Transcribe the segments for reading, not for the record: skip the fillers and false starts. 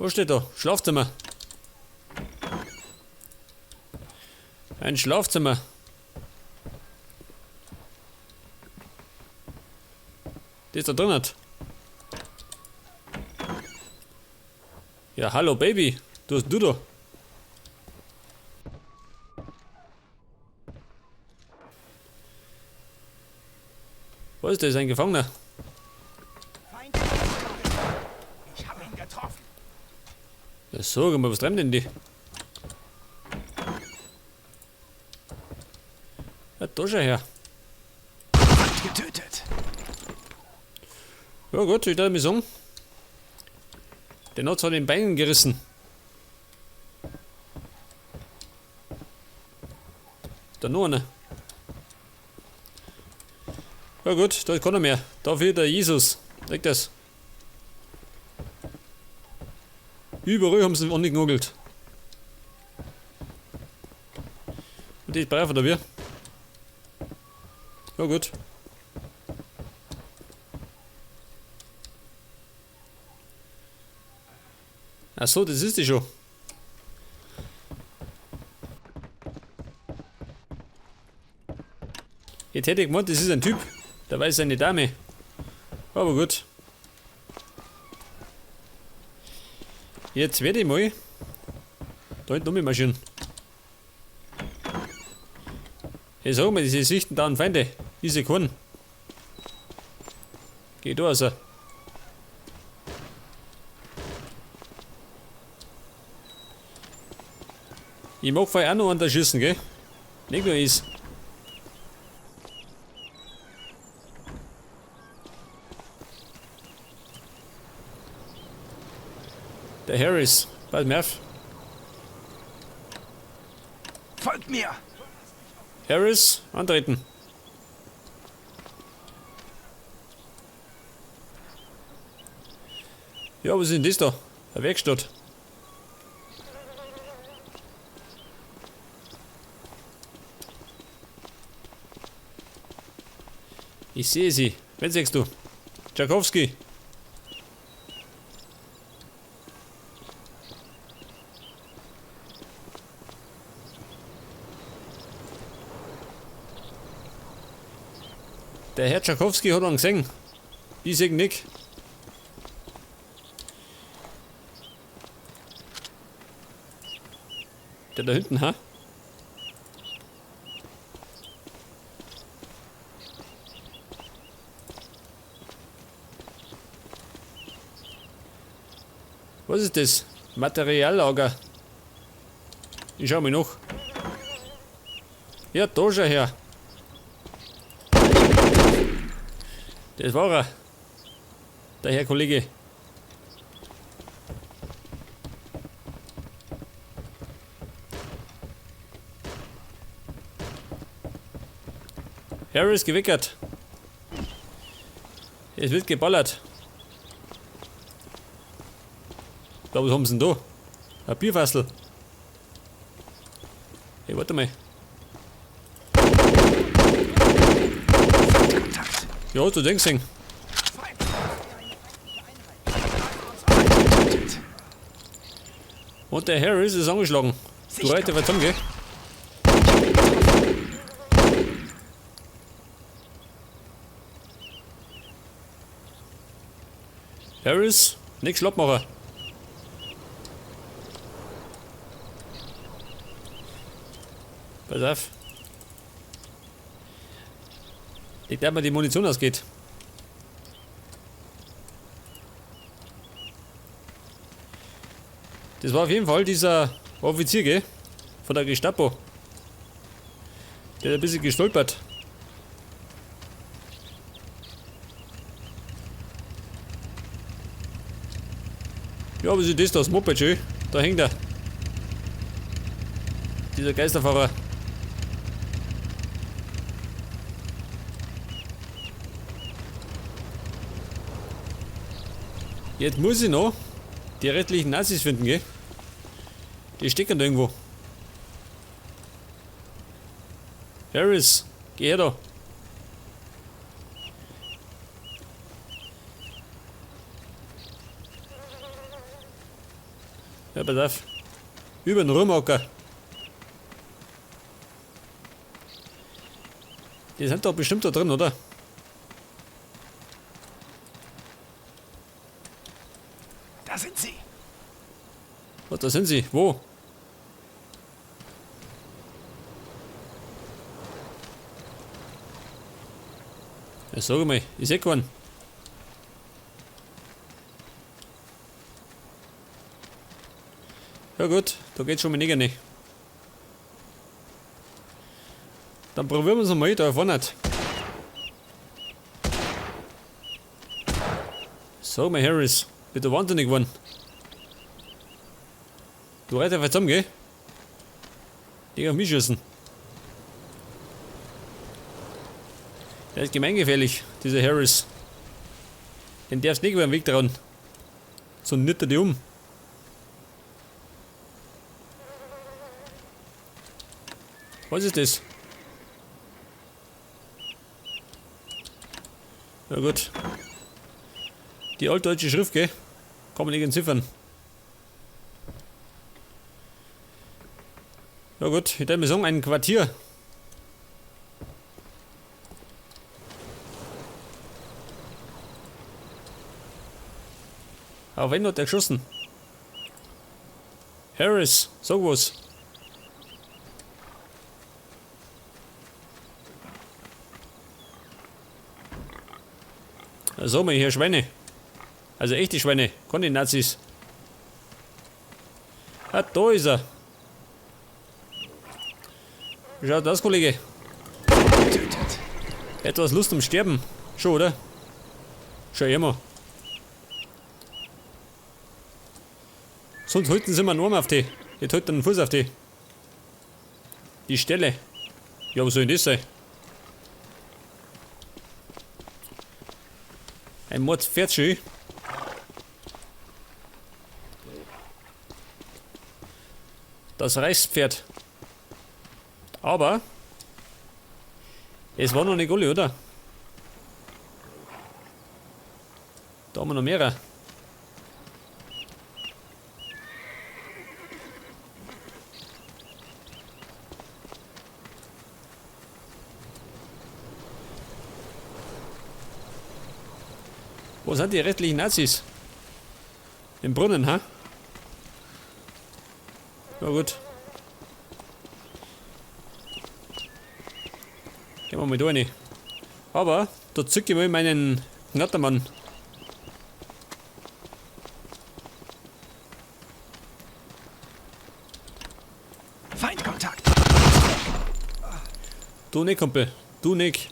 Wo steht da? Schlafzimmer. Ein Schlafzimmer. Das ist da drin. Ja, hallo Baby. Du hast du da. Was ist das? Ein Gefangener? Ich habe ihn getroffen. Ja, sag mal, was treiben denn die? Ja, da schau her. Getötet. Ja gut, ich darf mich sagen. Den hat's an den Beinen gerissen. Da noch einer. Ja gut, da ist keiner mehr. Da fehlt der Jesus. Leg das. Überall haben sie angenagelt. Und die ist brav, oder wie? Ja gut. Ach so, das ist die schon. Jetzt hätte ich gemeint, das ist ein Typ. Da weiß eine Dame. Aber gut. Jetzt werde ich mal da hinten ummarschieren. Ich sag mal, diese Sichten da an Feinde. Diese Korn. Geh da also. Ich mag vorher auch noch an der schießen, gell? Nicht nur ist. Der Harris, pass mir auf. Folgt mir. Harris, antreten. Ja, was ist denn das da? Eine Werkstatt. Ich sehe sie. Wen siehst du? Tchaikovsky. Der Herr Tchaikovsky hat ihn gesehen. Ich sehe ihn nicht. Der da hinten, ha? Was ist das? Materiallager. Ich schau mich noch. Ja, da schau her. Das war er. Der Herr Kollege. Harris gewickert. Es wird geballert. Da, was haben sie denn da? Ein Bierfassel. Hey, warte mal. Ja, hast du den gesehen? Und der Harris ist angeschlagen. Du reite was gell? Harris, nix schlapp machen. Pass auf. Ich glaube mal, die Munition ausgeht. Das war auf jeden Fall dieser Offizier, gell? Von der Gestapo. Der hat ein bisschen gestolpert. Ja, was ist das da? Das Moped schön. Da hängt er. Dieser Geisterfahrer. Jetzt muss ich noch die restlichen Nazis finden, gell? Die stecken da irgendwo. Harris, geh her da. Ja, pass auf. Über den Rumhocker. Die sind doch bestimmt da drin, oder? Da sind sie. Was, da sind sie. Wo? Ja, sag mal, ich seh keinen. Ja gut, da geht's schon mal nicht. Dann probieren wir es mal, da vorne. Sag mal, Harris, bitte wahnsinnig geworden. Du reißt einfach zusammen, gell? Die auf mich schießen. Der ist gemeingefährlich, dieser Harris. Den darfst du nicht über den Weg dran. So nitt er die um. Was ist das? Ja gut. Die altdeutsche Schrift, gell? Kann man nicht entziffern. Ja gut, ich würde mal sagen, ein Quartier. Auf wen hat er geschossen? Harris, sag was. Sag mal, hier Schweine. Also echte Schweine, keine Nazis. Ah, da ist er. Wie schaut das, Kollege? Getötet. Etwas Lust am Sterben. Schon, oder? Schon immer. Sonst halten sie mir einen Arm auf die. Jetzt halten einen Fuß auf die. Die Stelle. Ja, was soll denn das sein? Ein Mordspferd schön. Das Reichspferd. Aber es war noch nicht alle, oder? Da haben wir noch mehrere. Wo sind die restlichen Nazis? Im Brunnen, ha? Ja gut. Gehen wir mal da rein. Aber da zücke ich mal meinen Knattermann. Feindkontakt. Du nicht, Kumpel. Du nicht.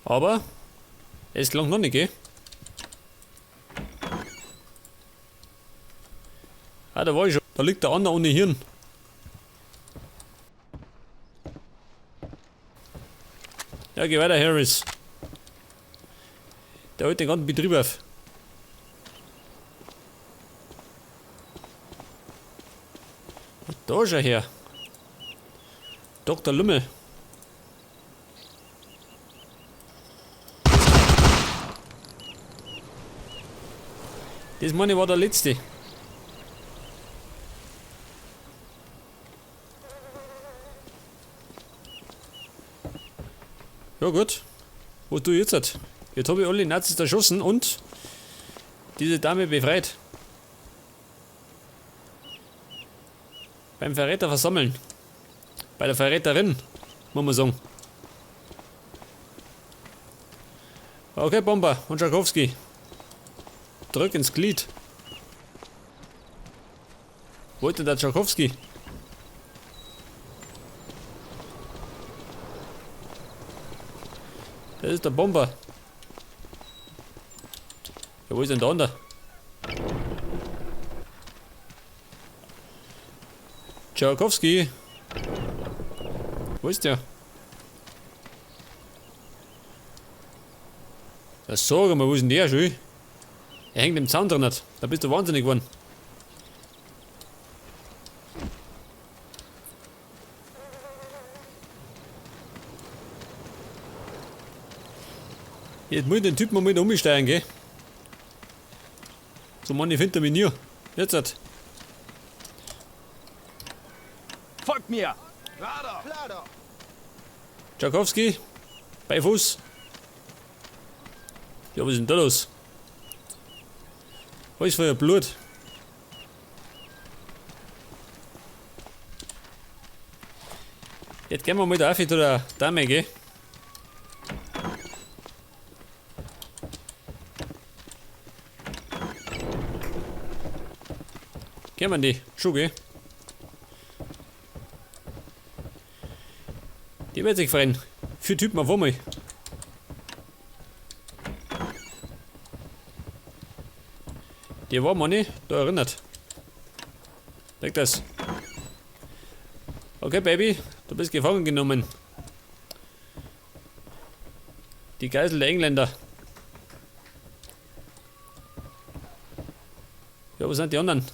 Aber es gelang noch nicht, gell? Ah, da war ich schon. Da liegt der andere ohne Hirn. Ja, geh weiter, Harris. Der hält den ganzen Betrieb auf. Da ist er her. Dr. Lümmel. Das meine ich war der letzte. Ja gut. Was tue ich jetzt? Jetzt habe ich alle Nazis erschossen und diese Dame befreit. Beim Verräter versammeln. Bei der Verräterin, muss man sagen. Okay, Bomber und Schakowski. Drück ins Glied. Wo ist denn der Schakowski? Das ist der Bomber. Ja, wo ist denn der andere? Tschakowski. Wo ist der? Ja, sag mal, wo ist denn der schon? Er hängt im Zaun drin. Da bist du wahnsinnig geworden. Jetzt muss ich den Typen mal umsteigen, gell? So Mann, ich finde mich nie. Jetzt hat. Folgt mir! Tschakowski. Bei Fuß. Ja, was ist denn da los? Alles voller Blut. Jetzt gehen wir mal da auf zu der Dame, gell? Gehen wir in die Schuhe, gell? Die wird sich freuen. 4 Typen auf einmal. Die war man nicht da erinnert. Denk das. Okay, Baby, du bist gefangen genommen. Die Geisel der Engländer. Ja, wo sind die anderen?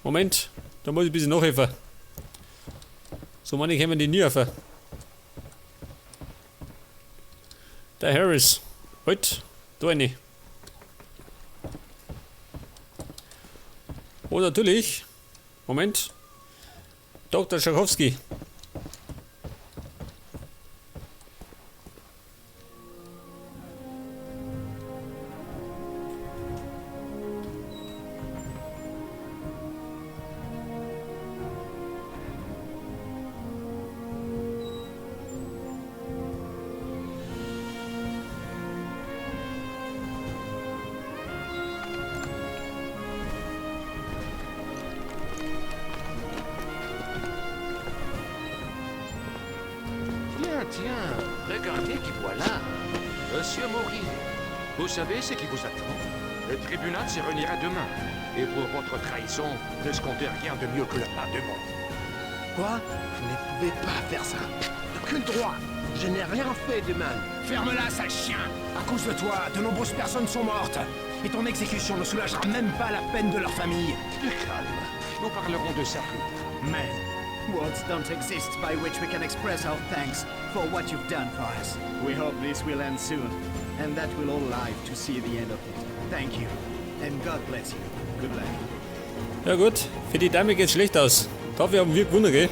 Moment, da muss ich ein bisschen nachhelfen. So manche kommen die nie auf. Der Harris. Halt, da eine. Oh, natürlich. Moment. Dr. Tschakowski. Tiens, regardez qui voilà. Monsieur Maurice, vous savez ce qui vous attend? Le tribunal se réunira demain. Et pour votre trahison, n'escomptez rien de mieux que la peine de mort. Quoi? Vous ne pouvez pas faire ça. Aucun droit. Je n'ai rien fait de mal. Ferme-la, sale chien! À cause de toi, de nombreuses personnes sont mortes. Et ton exécution ne soulagera même pas la peine de leur famille. Plus calme. Nous parlerons de ça plus tard. Mais Words don't exist by which we can express our thanks for what you've done for us. We hope this will end soon, and that we'll all live to see the end of it. Thank you, and God bless you. Good luck. Ja gut, für die Dame geht's schlecht aus. Dafür haben wir gewonnen, gell?